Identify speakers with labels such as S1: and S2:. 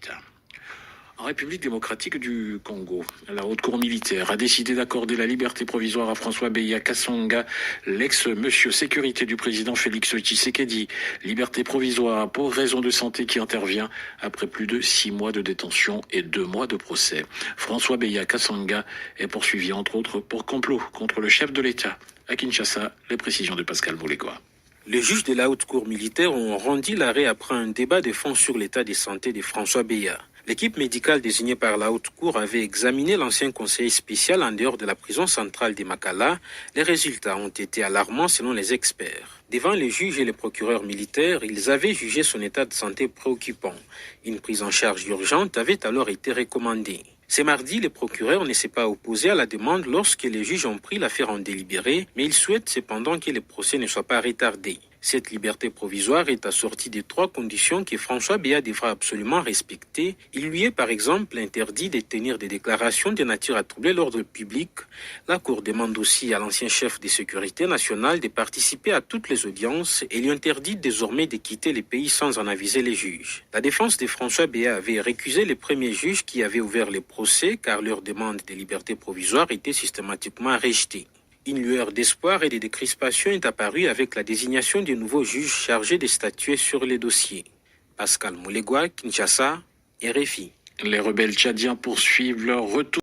S1: suite. En République démocratique du Congo, la haute cour militaire a décidé d'accorder la liberté provisoire à François Beya Kassonga, l'ex-monsieur sécurité du président Félix Tshisekedi. Liberté provisoire pour raison de santé qui intervient après plus de 6 mois de détention et 2 mois de procès. François Beya Kassonga est poursuivi entre autres pour complot contre le chef de l'État. À Kinshasa, les précisions de Pascal Moulégois.
S2: Les juges de la haute cour militaire ont rendu l'arrêt après un débat de fond sur l'état de santé de François Beya. L'équipe médicale désignée par la haute cour avait examiné l'ancien conseiller spécial en dehors de la prison centrale de Makala. Les résultats ont été alarmants selon les experts. Devant les juges et les procureurs militaires, ils avaient jugé son état de santé préoccupant. Une prise en charge urgente avait alors été recommandée. Ce mardi, les procureurs ne s'est pas opposé à la demande lorsque les juges ont pris l'affaire en délibéré, mais ils souhaitent cependant que le procès ne soit pas retardé. Cette liberté provisoire est assortie de 3 conditions que François Beya devra absolument respecter. Il lui est par exemple interdit de tenir des déclarations de nature à troubler l'ordre public. La Cour demande aussi à l'ancien chef de sécurité nationale de participer à toutes les audiences et lui interdit désormais de quitter le pays sans en aviser les juges. La défense de François Beya avait récusé les premiers juges qui avaient ouvert les procès car leur demande de liberté provisoire était systématiquement rejetée. Une lueur d'espoir et de décrispation est apparue avec la désignation des nouveaux juges chargés de statuer sur les dossiers. Pascal Moulégois, Kinshasa, RFI.
S1: Les rebelles tchadiens poursuivent leur retour